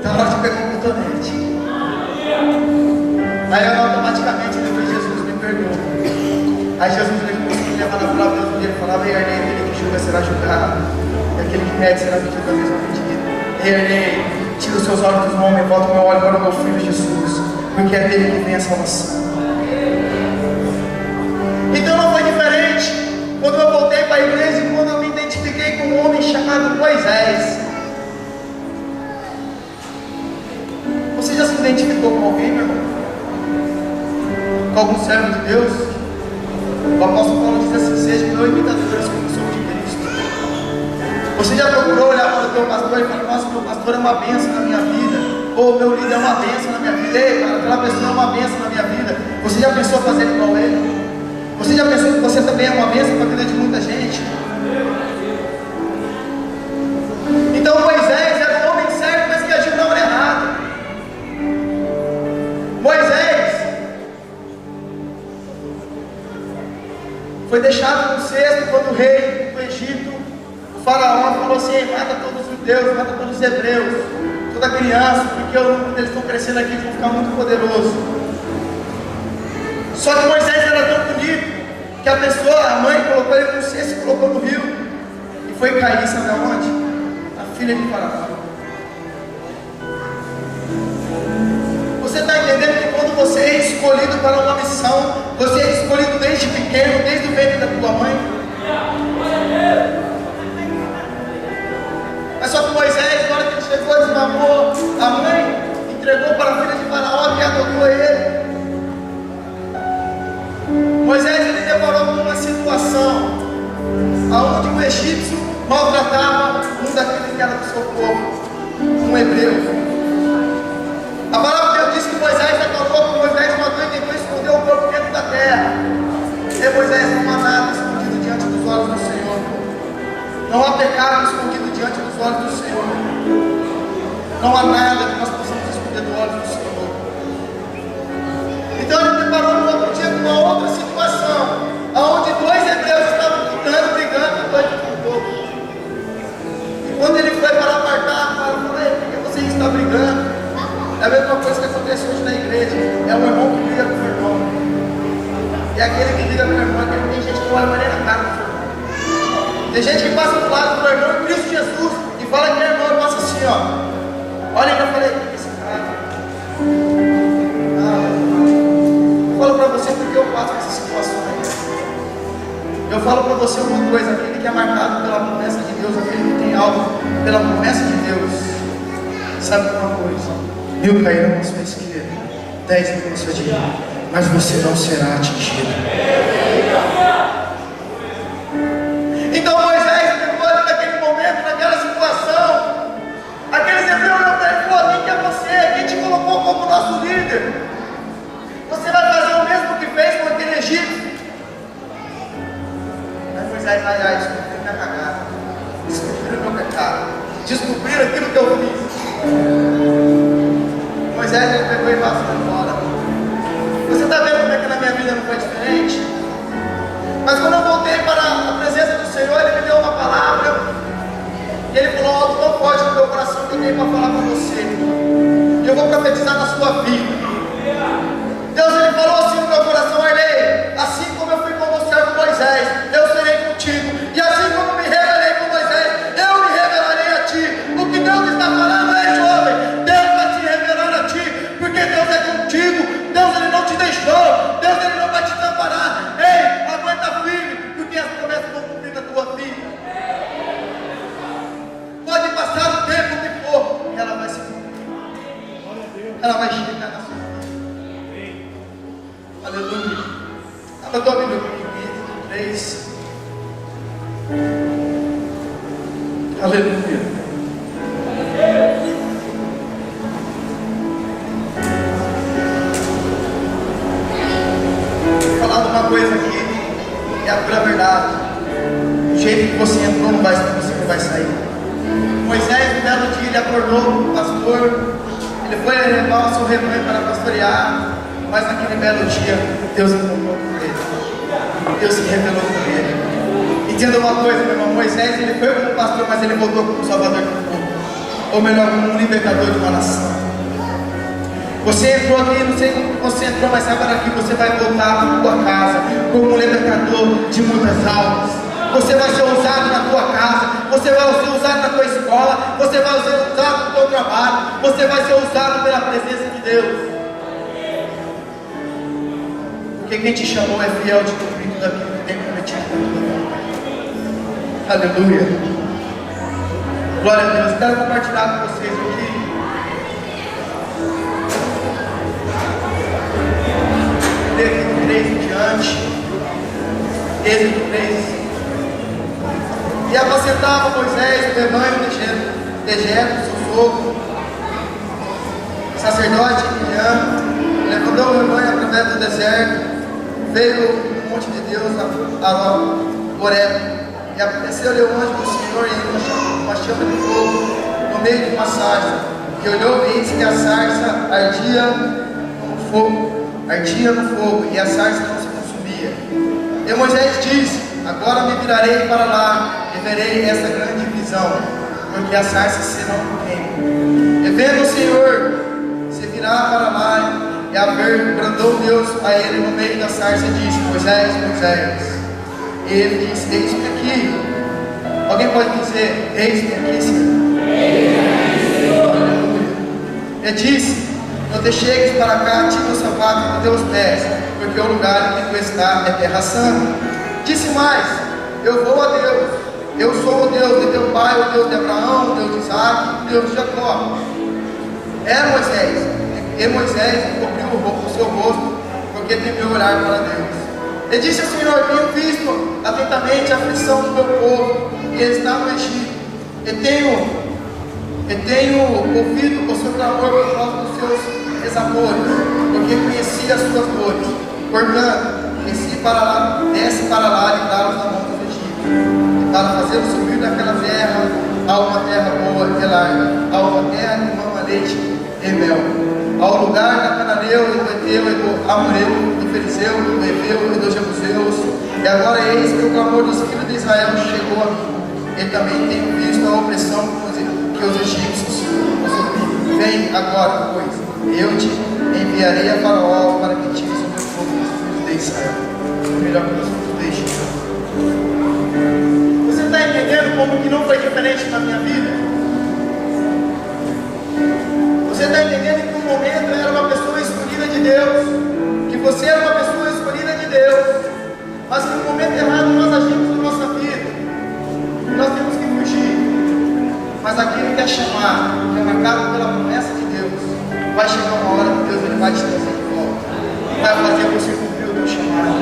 Então na hora de pegar um cotonete. Aí eu automaticamente depois Jesus me perdoou. Aí Jesus me levava na palavra de Deus, ele falava: ei, Arnei, aquele que julga será julgado, e aquele que mede será medido da mesma medida. Ei, Arnei, tira os seus olhos dos homens, volta o meu olho para o meu filho Jesus, porque é dele que vem a salvação. Então não foi diferente quando eu voltei para a igreja e quando eu me identifiquei com um homem chamado Moisés. Você já se identificou com alguém, meu irmão? Com algum servo de Deus? O apóstolo Paulo diz assim: sejam meus imitadores como sou de Cristo. Você já procurou olhar para o teu pastor e falar: nossa, meu pastor é uma bênção na minha vida, ou meu líder é uma bênção na minha vida? Ei, cara, aquela pessoa é uma bênção na minha vida. Você já pensou em fazer igual ele? Você já pensou que você também é uma bênção para a vida de muita gente? Então Moisés era um homem certo, mas que agiu na hora errada. Moisés foi deixado no cesto quando o rei do Egito, o faraó, falou assim: mata todos os judeus, mata todos os hebreus, toda criança, porque eles estão crescendo aqui, eles vão ficar muito poderosos. Só que Moisés era tão bonito que a pessoa, a mãe, colocou ele no cesto e colocou no rio, e foi cair, sabe aonde? A filha de Faraó. Você está entendendo que quando você é escolhido para uma missão, você é escolhido desde pequeno, desde o ventre da tua mãe? Mas só que Moisés, na hora que ele chegou, desmamou a mãe, entregou para a filha de Faraó que adotou ele. Moisés, ele deparou com uma situação onde o egípcio maltratava um daqueles que era do seu povo, um hebreu. A palavra de Deus diz que Moisés declarou que Moisés matou e tentou esconder o corpo dentro da terra. E Moisés, não há nada escondido diante dos olhos do Senhor. Não há pecado escondido diante dos olhos do Senhor. Não há nada que nós possamos esconder dos olhos do Senhor. Então ele deparou no outro dia com uma outra situação, onde dois hebreus estavam lutando, brigando, e dois ficou. E quando ele foi para apartar, ele falou: ei, por que você está brigando? É a mesma coisa que acontece hoje na igreja. É um irmão que briga com o irmão. E aquele que briga com o irmão, tem gente que olha a maneira na cara do seu irmão. Tem gente que passa do lado do irmão em Cristo Jesus e fala que é irmão, e passa assim, ó. Olha que eu falei: esse cara. Eu falo para você porque eu passo essas situações. Eu falo para você uma coisa: aquele que é marcado pela promessa de Deus, aquele que tem algo pela promessa de Deus, sabe uma coisa? 1000 cairão à sua esquerda, 10 à sua direita, mas você não será atingido. Então Moisés, depois daquele momento, naquela situação, aqueles hebreus olhou para ele e falou: quem que é você? Quem te colocou como nosso líder? Você vai fazer o mesmo que fez com aquele egípcio? Aí Moisés, descobriram minha cagada, descobriram meu pecado, descobriram aquilo que eu fiz. Moisés, ele pegou e passou fora. Você está vendo como é que na minha vida não foi diferente? Mas quando eu voltei para a presença do Senhor, Ele me deu uma palavra, e Ele falou: alto não pode no teu coração que eu tenho para falar para você, e eu vou profetizar na sua vida. Deus, Ele falou assim no meu coração: Arnei, assim como eu fui com você com Moisés, eu serei contigo, e assim como me revelei com Moisés, eu me revelarei a ti. O que Deus está falando é, jovem, Deus vai te revelar a ti, porque Deus é contigo. Deus, Ele não te deixou, Deus, Ele não vai te desamparar. Ei, aguenta firme, porque as promessas vão cumprir na tua vida. Pode passar o tempo que for, e ela vai se cumprir. Ela vai chegar na sua vida. Aleluia. Ela domina o 3. Aleluia. Vou falar de uma coisa aqui, é a pura verdade. O jeito que você entrou não vai, você não vai sair. Moisés, no belo dia, ele acordou com o pastor, ele foi levar o seu rebanho para pastorear. Mas naquele belo dia, Deus encontrou com ele. Deus se revelou com ele. Entenda uma coisa, meu irmão: Moisés, ele foi como pastor, mas ele voltou como salvador do mundo. ou melhor, como um libertador de uma nação. Você entrou aqui, não sei como você entrou, mas agora aqui você vai voltar para tua casa como um libertador de muitas almas. Você vai ser usado na tua casa, você vai ser usado na tua escola, você vai ser usado no teu trabalho, você vai ser usado pela presença de Deus. Porque quem te chamou é fiel de cumprir tudo aquilo que tem prometido na tua vida. Aleluia. Glória a Deus. Quero compartilhar com vocês aqui. Êxodo 3 em diante. Êxodo 3. E apacentava Moisés o rebanho do deserto, seu sogro, sacerdote Midian, levantou o rebanho através do deserto, veio o monte de Deus a Horebe, e apareceu-lhe o anjo do Senhor em uma chama de fogo no meio de uma sarça, e olhou e disse que a sarça ardia no fogo, e a sarça não se consumia. E Moisés disse: agora me virarei para lá e verei essa grande visão, porque a sarça se não queima. E vendo o Senhor se virar para lá e a ver, brandou Deus a ele no meio da sarça e disse: Moisés, Moisés. E ele disse: eis-me aqui. Alguém pode dizer: eis-me aqui, Senhor? Aleluia. E disse: não te chegues para cá, tira o sapato dos teus pés, porque o lugar em que tu estás é terra santa. Disse mais: eu vou a Deus, eu sou o Deus de teu pai, o Deus de Abraão, o Deus de Isaac, o Deus de Jacó. Moisés, e Moisés cobriu o seu rosto, porque temeu olhar para Deus. E disse ao Senhor: tenho visto atentamente a aflição do meu povo, que está no Egito, e tenho ouvido o seu clamor por causa dos seus desamores, porque conheci as suas dores. Portanto, desce para lá livrá-los da mão dos egípcios, e para fazê-los subir daquela terra a uma terra boa e larga, a uma terra que mama leite e mel, ao lugar da Cananeu, e do Eteu, e do Amoreu, do Ferizeu, do Eveu e dos Jebuseus. E agora eis que o clamor dos filhos de Israel chegou a mim, e também tenho visto a opressão que os egípcios nos oprimem. Vem agora, pois, eu te enviarei a Faraó para que tires o meu povo dos filhos de Israel. Melhor que os filhos de Egito. Você está entendendo como que não foi diferente na minha vida? Você está entendendo que no momento eu era uma pessoa escolhida de Deus, que você era uma pessoa escolhida de Deus, mas que no momento errado nós agimos na nossa vida, nós temos que fugir. Mas aquele que é chamado, que é marcado pela promessa de Deus, vai chegar uma hora que Deus ele vai te trazer de volta, vai fazer você cumprir o teu chamado.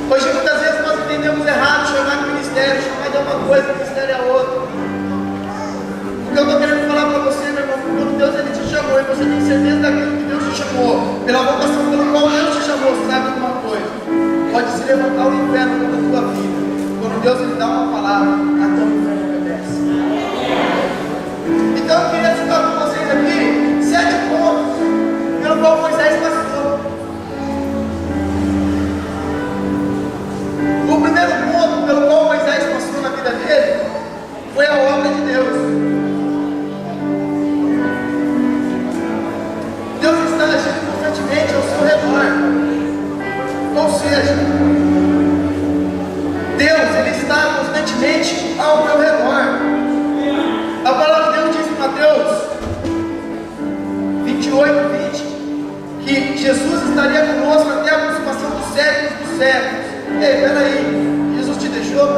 Hoje muitas vezes nós entendemos errado chamar de ministério, chamar de uma coisa, ministério é outra. O que eu estou querendo falar para você, meu irmão, quando Deus ele te chamou e você tem certeza daquilo que Deus te chamou, pela vocação pelo qual Deus te chamou, sabe de uma coisa? Pode se levantar o inferno contra a tua vida. Quando Deus ele dá uma palavra, até o inferno obedece. Então eu queria citar com vocês aqui 7 pontos pelo qual Moisés passou. O primeiro ponto pelo qual Moisés passou na vida dele foi a obra de Deus. Deus está agindo constantemente ao seu redor. Ou seja, Deus ele está constantemente ao meu redor. A palavra de Deus diz em Mateus 28:20 que Jesus estaria conosco até a consumação dos séculos dos séculos. Ei, peraí, Jesus te deixou?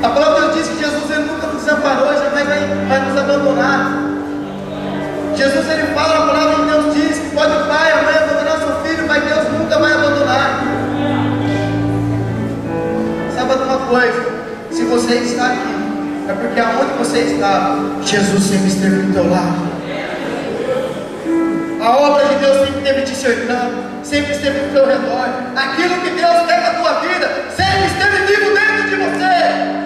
A palavra de Deus diz que Jesus ele nunca nos desamparou, jamais vai nos abandonar. Jesus ele fala, a palavra de Deus diz que pode o pai, a mãe abandonar seu filho, mas Deus nunca vai abandonar. Sabe uma coisa? Se você está aqui, é porque aonde você está, Jesus sempre esteve do teu lado. A obra de Deus sempre esteve te cercando, sempre esteve do teu redor. Aquilo que Deus quer na tua vida, sempre esteve vivo dentro de você.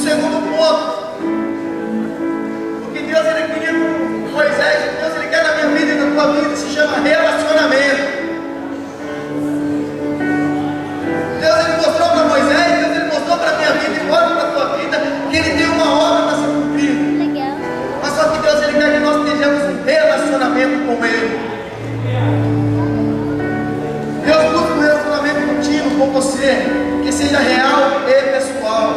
Segundo ponto, o que Deus ele queria com Moisés, o que Deus ele quer na minha vida e na tua vida, se chama relacionamento. com Ele. Deus busca um relacionamento contínuo com você, que seja real e pessoal.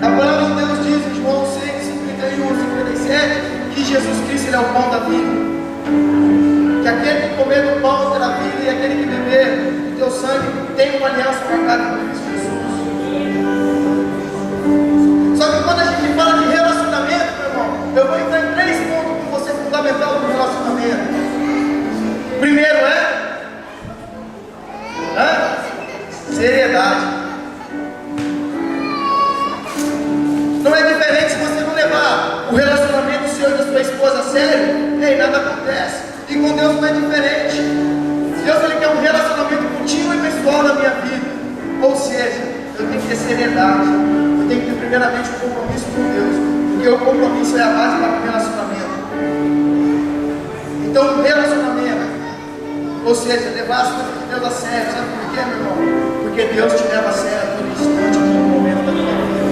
A palavra de Deus diz em João 6, 51 e 57 que Jesus Cristo ele é o pão da vida. Que aquele que comer do pão terá vida, e aquele que beber do teu sangue tem uma aliança marcada com Cristo Jesus. Só que quando a gente fala de relacionamento, meu irmão, eu vou entrar em 3 pontos com você fundamental do relacionamento. Primeiro é seriedade. Não é diferente se você não levar o relacionamento do seu e da sua esposa a sério, e nada acontece. E com Deus não é diferente. Deus ele quer um relacionamento contínuo e pessoal na minha vida. Ou seja, eu tenho que ter seriedade. Eu tenho que ter primeiramente um compromisso com Deus. Porque o compromisso é a base para o relacionamento. Então, o relacionamento, ou seja, levar as coisas de Deus a sério. Sabe por quê, meu irmão? Porque Deus te leva a sério a todo instante, a todo momento da tua vida.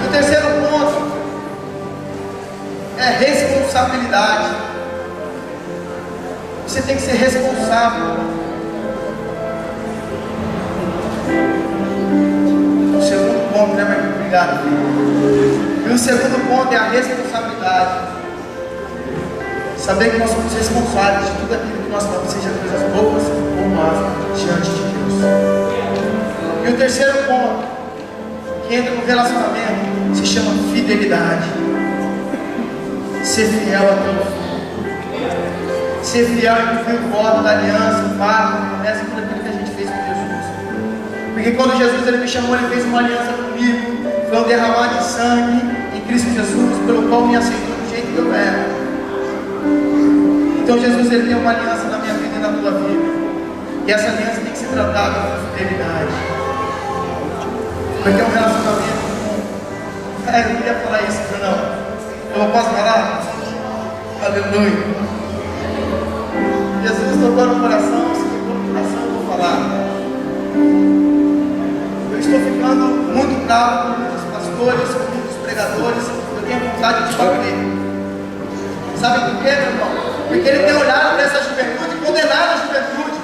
E o terceiro ponto é responsabilidade. Você tem que ser responsável. O segundo ponto, né, Marquinhos? Obrigado, filho. E o segundo ponto é a responsabilidade. Saber que nós somos responsáveis de tudo aquilo que nós falamos, seja coisas boas ou más, diante de Deus. E o terceiro ponto, que entra no relacionamento, se chama fidelidade. Ser fiel a Deus. Ser fiel em cumprir o voto da aliança, o pacto, a promessa, tudo aquilo que a gente fez com Jesus. Porque quando Jesus ele me chamou, ele fez uma aliança comigo. Foi um derramar de sangue em Cristo Jesus, pelo qual me aceitou do jeito que eu era. Então Jesus ele tem uma aliança na minha vida e na tua vida. E essa aliança tem que ser tratada com fidelidade. Porque é um relacionamento com... eu não queria falar isso, não. Eu posso falar? Aleluia. Jesus tocou no coração, se tocou no coração, eu vou falar. Eu estou ficando muito bravo com muitos pastores, com muitos pregadores. Eu tenho vontade de bater. Sabe por quê, meu irmão? Porque ele tem olhado para essa juventude e condenado a juventude.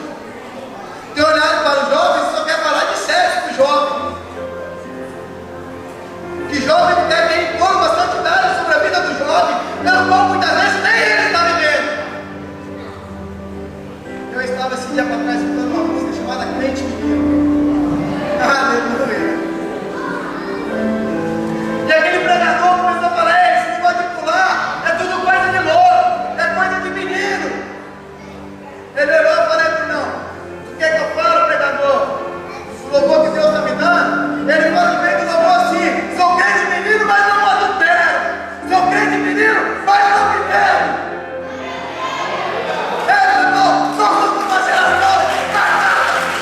Tem olhado para os jovens e só quer falar de sexo para os jovens. Que jovem não quer ter impor uma santidade sobre a vida do jovem, pelo qual muitas vezes nem ele está vivendo. Eu estava esse dia para trás escutando uma música chamada Crente Menino. Aleluia. E aquele pregador começou a falar: esse negócio de pular é tudo coisa de louco, é coisa de menino. Ele olhou e falou: não, o que é que eu falo, pregador? O louvor que Deus está me dando? Ele fala no meio do louvor assim: sou crente menino, mas não adultero. Sou crente menino, mas não me quero. Meu irmão, somos uma geração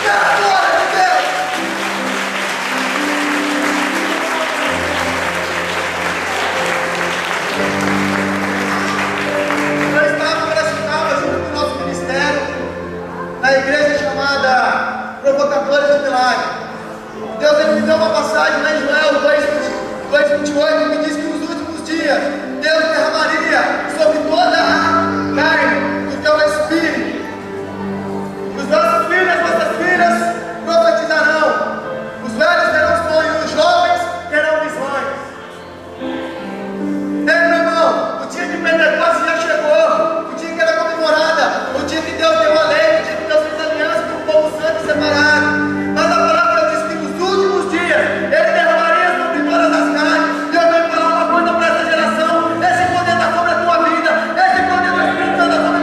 pela glória de Deus. Eu estava junto com o nosso ministério na igreja chamada Provocadores de Milagre. Deus ele me deu uma passagem lá em Joel 2:28 que diz que nos últimos dias Deus derramaria sobre toda a carne do teu espírito. Os nossos filhos e as nossas filhas profetizarão. Os velhos terão sonhos, os jovens terão visões. Ei, meu irmão, o dia de Pentecostes já chegou. O dia que era comemorada, o dia que Deus deu a lei, o dia que Deus fez aliança com o povo santo e separado. Mas a palavra diz que nos últimos dias Ele derramaria sobre todas as carnes. E eu venho falar uma coisa para essa geração: esse poder está sobre a tua vida, esse poder do Espírito Santo está sobre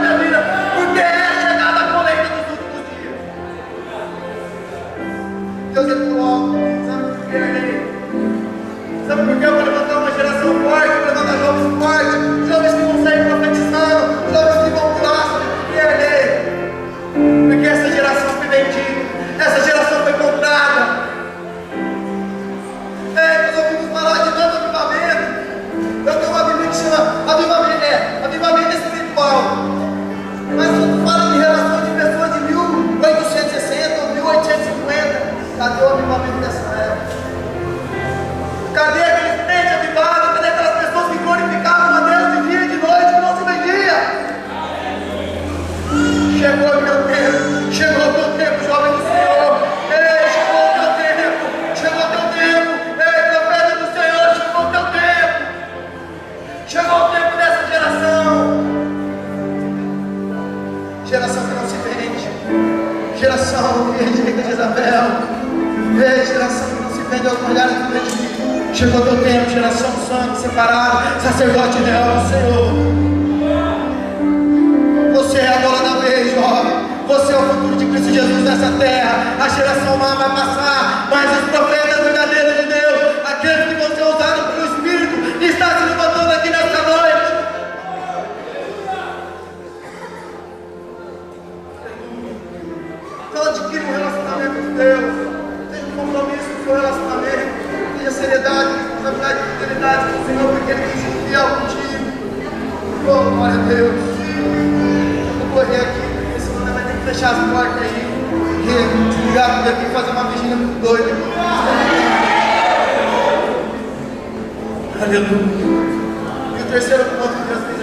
Chegou o teu tempo. Chegou o teu tempo, jovem do Senhor. Ei, chegou o teu tempo. Chegou o teu tempo. Ei, profeta do Senhor, chegou o teu tempo. Chegou o tempo dessa geração. Geração que não se vende. Geração que rejeita Jezabel. Ei, geração que não se vende aos olhares do redimido. Chegou o teu tempo, geração sangue, separado, sacerdote real do Senhor. Você é a bola da vez, jovem. Você é o futuro de Cristo Jesus nessa terra. A geração má vai passar, mas os profetas verdadeiros de Deus, aqueles que vão ser usados pelo Espírito, estão se levantando aqui nesta noite. Então adquira um relacionamento com Deus. Tenha um compromisso com o seu relacionamento. Tenha seriedade, responsabilidade e fidelidade com o Senhor, porque Ele tem sido fiel contigo. Oh, glória a Deus. Correr aqui, porque senão vai ter que fechar as portas aí, porque se ligar por aqui e fazer uma vigília muito doida. Aleluia. E o terceiro ponto que Deus tem